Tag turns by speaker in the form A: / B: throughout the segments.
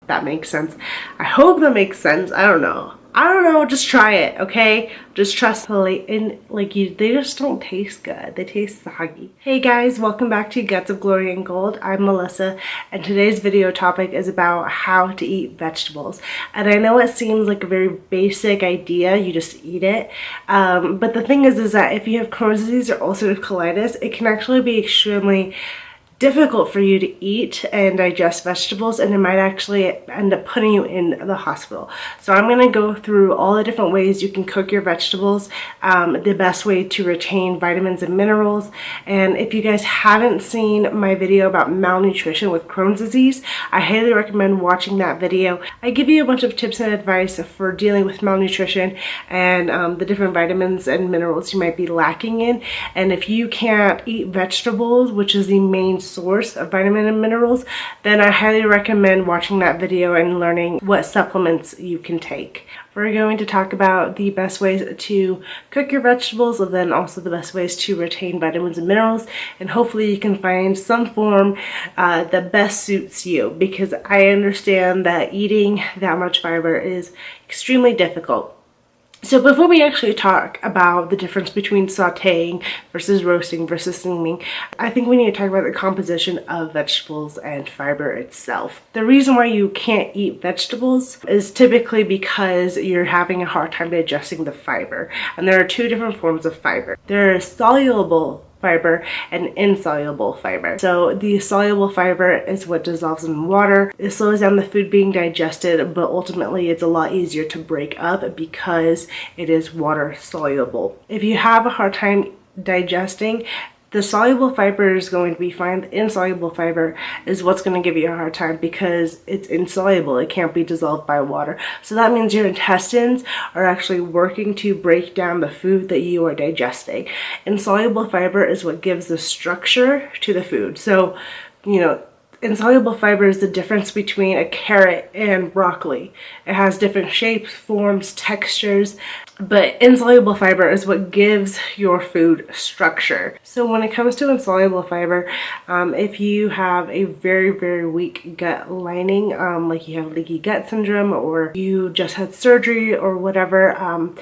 A: That makes sense. I hope that makes sense. I don't know, just try it, okay? Just trust me. And they just don't taste good. They taste soggy. Hey guys, welcome back to Guts of Glory and Gold. I'm Melyssa, and today's video topic is about how to eat vegetables. And I know it seems like a very basic idea, you just eat it. But the thing is that if you have Crohn's disease or ulcerative colitis, it can actually be extremely difficult for you to eat and digest vegetables, and it might actually end up putting you in the hospital. So I'm going to go through all the different ways you can cook your vegetables, the best way to retain vitamins and minerals. And if you guys haven't seen my video about malnutrition with Crohn's disease, I highly recommend watching that video. I give you a bunch of tips and advice for dealing with malnutrition and the different vitamins and minerals you might be lacking in. And if you can't eat vegetables, which is the main source of vitamin and minerals, then I highly recommend watching that video and learning what supplements you can take. We're going to talk about the best ways to cook your vegetables, and then also the best ways to retain vitamins and minerals, and hopefully you can find some form that best suits you, because I understand that eating that much fiber is extremely difficult. So before we actually talk about the difference between sauteing versus roasting versus steaming, I think we need to talk about the composition of vegetables and fiber itself. The reason why you can't eat vegetables is typically because you're having a hard time digesting the fiber. And there are two different forms of fiber. There is soluble fiber and insoluble fiber. So the soluble fiber is what dissolves in water. It slows down the food being digested, but ultimately it's a lot easier to break up because it is water soluble. If you have a hard time digesting, the soluble fiber is going to be fine. The insoluble fiber is what's going to give you a hard time because it's insoluble. It can't be dissolved by water. So that means your intestines are actually working to break down the food that you are digesting. Insoluble fiber is what gives the structure to the food. So, insoluble fiber is the difference between a carrot and broccoli. It has different shapes, forms, textures, but insoluble fiber is what gives your food structure. So when it comes to insoluble fiber, if you have a very, very weak gut lining, like you have leaky gut syndrome or you just had surgery or whatever,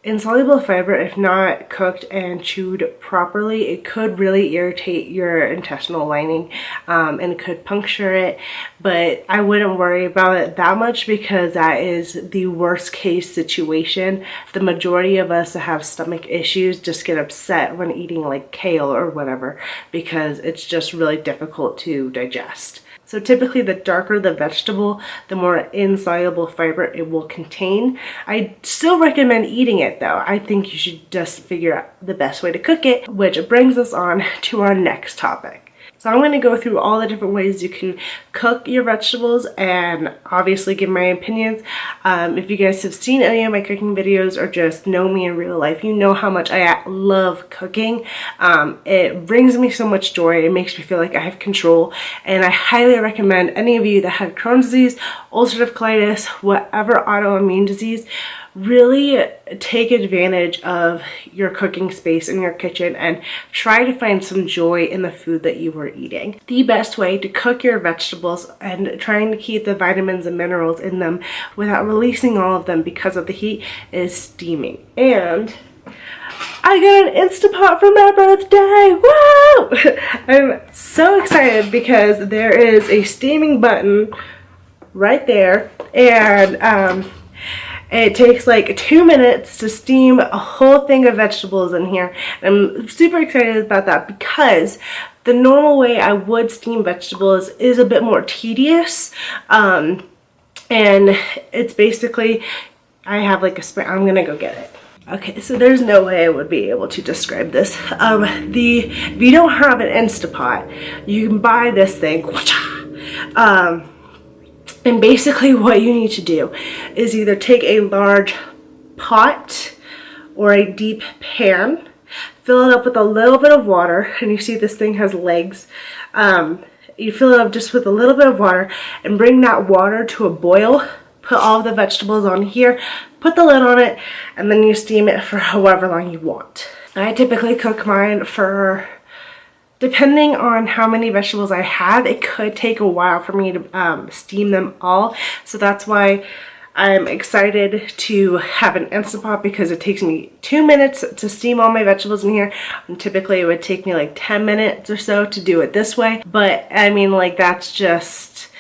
A: insoluble fiber, if not cooked and chewed properly, it could really irritate your intestinal lining and it could puncture it, but I wouldn't worry about it that much because that is the worst case situation. The majority of us that have stomach issues just get upset when eating like kale or whatever because it's just really difficult to digest. So typically the darker the vegetable, the more insoluble fiber it will contain. I still recommend eating it though. I think you should just figure out the best way to cook it, which brings us on to our next topic. So I'm going to go through all the different ways you can cook your vegetables and obviously give my opinions. If you guys have seen any of my cooking videos or just know me in real life, you know how much I love cooking. It brings me so much joy. It makes me feel like I have control, and I highly recommend any of you that have Crohn's disease, ulcerative colitis, whatever autoimmune disease, really take advantage of your cooking space in your kitchen and try to find some joy in the food that you are eating. The best way to cook your vegetables and trying to keep the vitamins and minerals in them without releasing all of them because of the heat is steaming. And I got an Instapot for my birthday! Woo! I'm so excited because there is a steaming button right there, and it takes like 2 minutes to steam a whole thing of vegetables in here. I'm super excited about that because the normal way I would steam vegetables is a bit more tedious. And it's basically, I have like I'm gonna go get it. Okay, so there's no way I would be able to describe this. If you don't have an Instapot, you can buy this thing. And basically what you need to do is either take a large pot or a deep pan, fill it up with a little bit of water, and you see this thing has legs. You fill it up just with a little bit of water and bring that water to a boil. Put all of the vegetables on here, put the lid on it, and then you steam it for however long you want. I typically cook mine for Depending on how many vegetables I have, it could take a while for me to steam them all. So that's why I'm excited to have an Instant Pot, because it takes me 2 minutes to steam all my vegetables in here. And typically it would take me like 10 minutes or so to do it this way. But I mean, like, that's just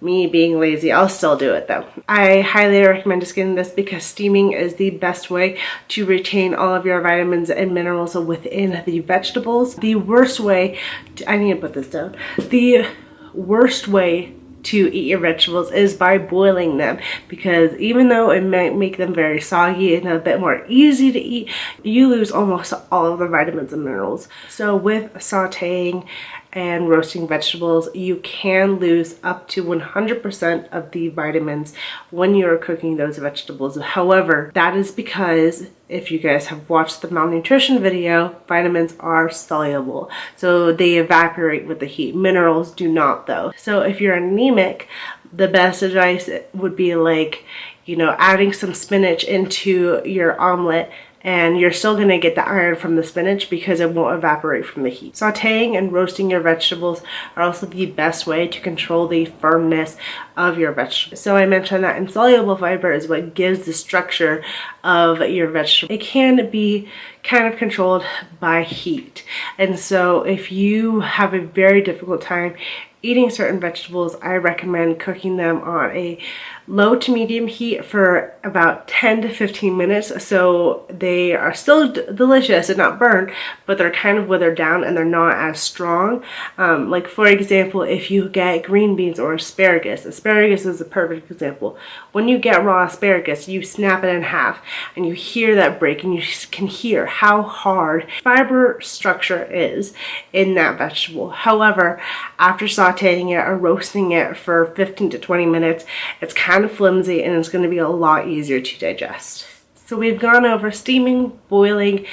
A: me being lazy. I'll still do it though. I highly recommend just getting this because steaming is the best way to retain all of your vitamins and minerals within the vegetables. The worst way, I need to put this down. The worst way to eat your vegetables is by boiling them, because even though it might make them very soggy and a bit more easy to eat, you lose almost all of the vitamins and minerals. So with sauteing and roasting vegetables, you can lose up to 100% of the vitamins when you're cooking those vegetables. However, that is because, if you guys have watched the malnutrition video, vitamins are soluble, so they evaporate with the heat. Minerals do not though. So if you're anemic, the best advice would be, like, you know, adding some spinach into your omelet, and you're still going to get the iron from the spinach because it won't evaporate from the heat. Sauteing and roasting your vegetables are also the best way to control the firmness of your vegetables. So I mentioned that insoluble fiber is what gives the structure of your vegetable. It can be kind of controlled by heat, and so if you have a very difficult time eating certain vegetables, I recommend cooking them on a low to medium heat for about 10 to 15 minutes, so they are still delicious and not burned, but they're kind of withered down and they're not as strong. Like, for example, if you get green beans or asparagus is a perfect example. When you get raw asparagus, you snap it in half and you hear that break, and you can hear how hard fiber structure is in that vegetable. However, after sauteing it or roasting it for 15 to 20 minutes, it's kind of flimsy and it's going to be a lot easier to digest. So we've gone over steaming, boiling,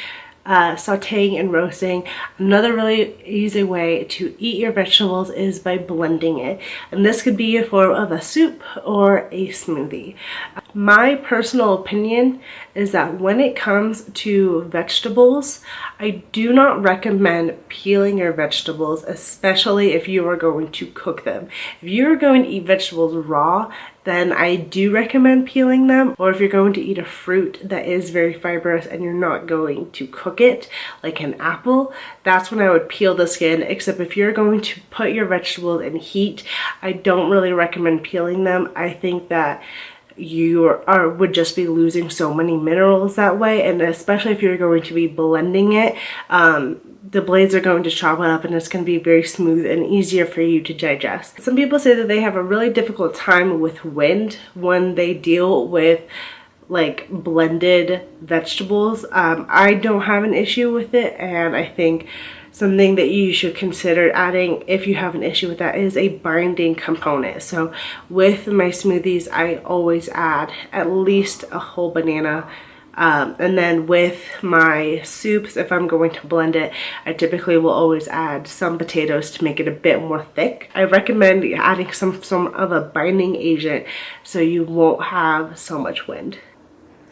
A: sauteing, and roasting. Another really easy way to eat your vegetables is by blending it, and this could be in form of a soup or a smoothie. My personal opinion is that when it comes to vegetables, I do not recommend peeling your vegetables, especially if you are going to cook them. If you're going to eat vegetables raw, then I do recommend peeling them. Or if you're going to eat a fruit that is very fibrous and you're not going to cook it, like an apple, that's when I would peel the skin. Except if you're going to put your vegetables in heat, I don't really recommend peeling them. I think that you would just be losing so many minerals that way, and especially if you're going to be blending it, the blades are going to chop it up and it's going to be very smooth and easier for you to digest. Some people say that they have a really difficult time with wind when they deal with like blended vegetables. I don't have an issue with it, and I think something that you should consider adding if you have an issue with that is a binding component. So with my smoothies, I always add at least a whole banana. And then with my soups, if I'm going to blend it, I typically will always add some potatoes to make it a bit more thick. I recommend adding some of a binding agent so you won't have so much wind.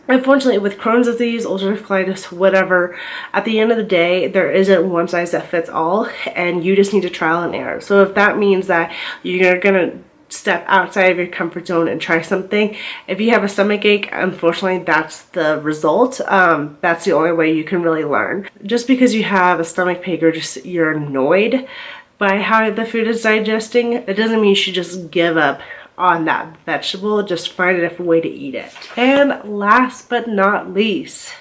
A: Unfortunately, with Crohn's disease, ulcerative colitis, whatever, at the end of the day, there isn't one size that fits all, and you just need to trial and error. So if that means that you're gonna step outside of your comfort zone and try something, if you have a stomach ache, unfortunately, that's the result. That's the only way you can really learn. Just because you have a stomach ache or just you're annoyed by how the food is digesting, it doesn't mean you should just give up on that vegetable. Just find a different way to eat it. And last but not least,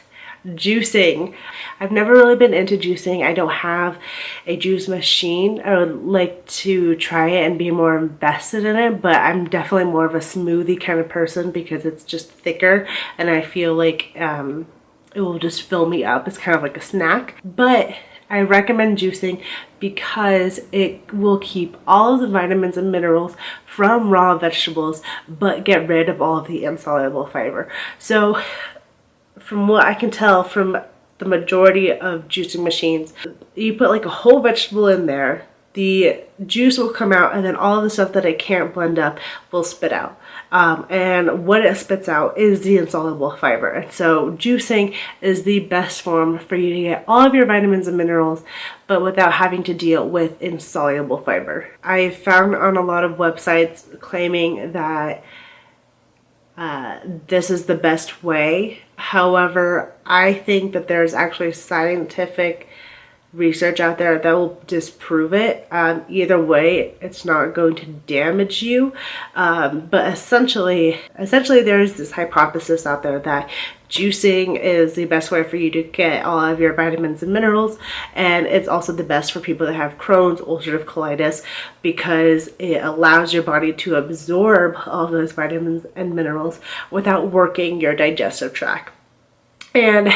A: juicing. I've never really been into juicing. I don't have a juice machine. I would like to try it and be more invested in it, but I'm definitely more of a smoothie kind of person because it's just thicker and I feel like it will just fill me up. It's kind of like a snack. But I recommend juicing because it will keep all of the vitamins and minerals from raw vegetables but get rid of all of the insoluble fiber. So from what I can tell from the majority of juicing machines, you put like a whole vegetable in there, the juice will come out, and then all of the stuff that I can't blend up will spit out. And what it spits out is the insoluble fiber. And so juicing is the best form for you to get all of your vitamins and minerals, but without having to deal with insoluble fiber. I found on a lot of websites claiming that this is the best way. However, I think that there's actually scientific research out there that will disprove it. Either way, it's not going to damage you. But essentially there's this hypothesis out there that juicing is the best way for you to get all of your vitamins and minerals, and it's also the best for people that have Crohn's, ulcerative colitis, because it allows your body to absorb all those vitamins and minerals without working your digestive tract. And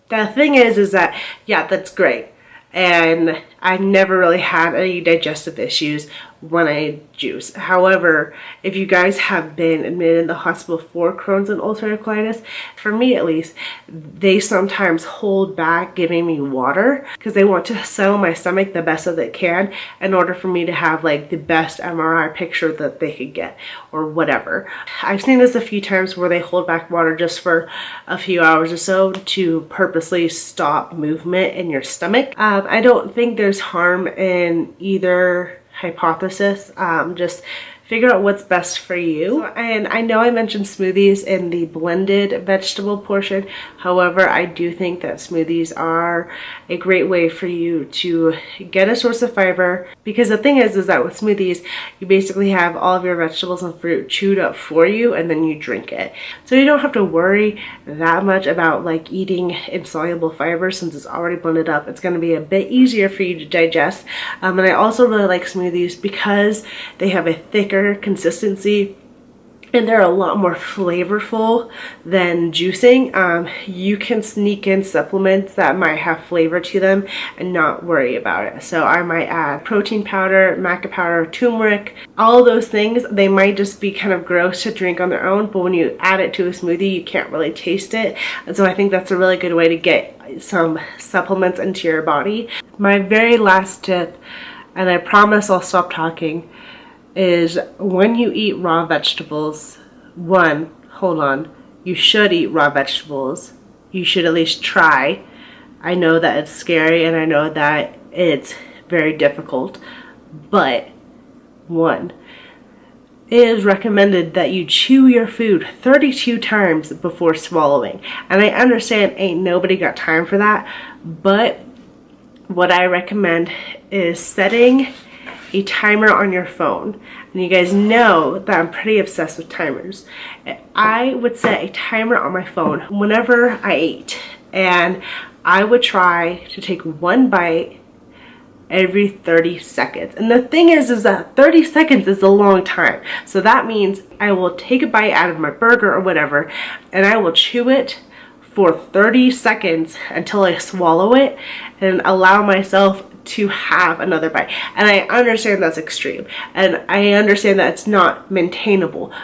A: the thing is that, yeah, that's great. And I never really had any digestive issues when I juice. However, if you guys have been admitted in the hospital for Crohn's and ulcerative colitis, for me at least, they sometimes hold back giving me water because they want to settle my stomach the best that they can in order for me to have like the best MRI picture that they could get or whatever. I've seen this a few times where they hold back water just for a few hours or so to purposely stop movement in your stomach. I don't think there's harm in either hypothesis. Just figure out what's best for you. And I know I mentioned smoothies in the blended vegetable portion. However, I do think that smoothies are a great way for you to get a source of fiber, because the thing is that with smoothies, you basically have all of your vegetables and fruit chewed up for you, and then you drink it. So you don't have to worry that much about like eating insoluble fiber since it's already blended up. It's going to be a bit easier for you to digest. And I also really like smoothies because they have a thicker consistency and they're a lot more flavorful than juicing. You can sneak in supplements that might have flavor to them and not worry about it. So I might add protein powder, maca powder, turmeric, all those things. They might just be kind of gross to drink on their own, but when you add it to a smoothie, you can't really taste it. And so I think that's a really good way to get some supplements into your body. My very last tip, and I promise I'll stop talking, is when you eat raw vegetables, you should eat raw vegetables. You should at least try. I know that it's scary and I know that it's very difficult, but it is recommended that you chew your food 32 times before swallowing. And I understand ain't nobody got time for that, but what I recommend is setting a timer on your phone. And you guys know that I'm pretty obsessed with timers. I would set a timer on my phone whenever I ate, and I would try to take one bite every 30 seconds. And the thing is that 30 seconds is a long time. So that means I will take a bite out of my burger or whatever, and I will chew it for 30 seconds until I swallow it and allow myself to have another bite. And I understand that's extreme, and I understand that it's not maintainable,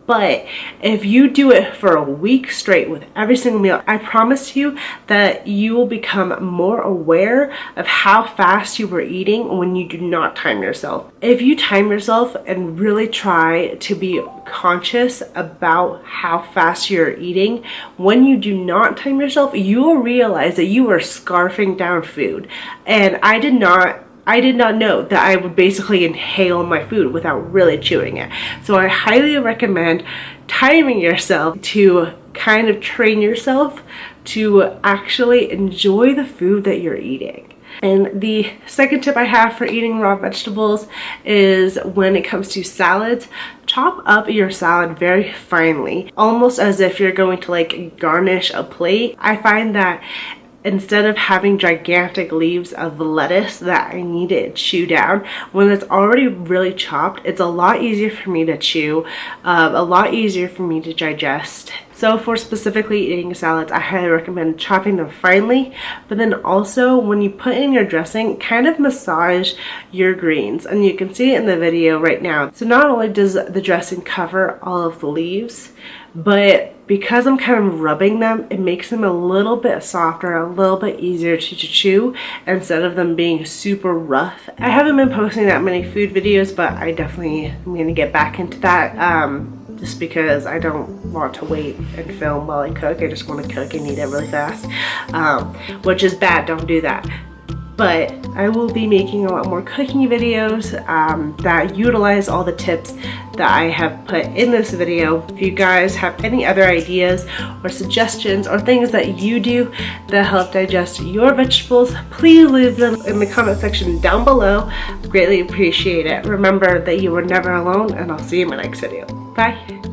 A: but if you do it for a week straight with every single meal, I promise you that you will become more aware of how fast you were eating when you do not time yourself. If you time yourself and really try to be conscious about how fast you're eating, when you do not time yourself, you will realize that you are scarfing down food. And I did not know that I would basically inhale my food without really chewing it. So I highly recommend timing yourself to kind of train yourself to actually enjoy the food that you're eating. And the second tip I have for eating raw vegetables is when it comes to salads, chop up your salad very finely, almost as if you're going to like garnish a plate. I find that instead of having gigantic leaves of lettuce that I need to chew down, when it's already really chopped, it's a lot easier for me to chew, a lot easier for me to digest. So for specifically eating salads, I highly recommend chopping them finely, but then also when you put in your dressing, kind of massage your greens, and you can see it in the video right now. So not only does the dressing cover all of the leaves, but because I'm kind of rubbing them, it makes them a little bit softer, a little bit easier to chew instead of them being super rough. I haven't been posting that many food videos, but I definitely am going to get back into that just because I don't want to wait and film while I cook. I just want to cook and eat it really fast, which is bad. Don't do that. But I will be making a lot more cooking videos that utilize all the tips that I have put in this video. If you guys have any other ideas or suggestions or things that you do that help digest your vegetables, please leave them in the comment section down below. Greatly appreciate it. Remember that you were never alone, and I'll see you in my next video. Bye.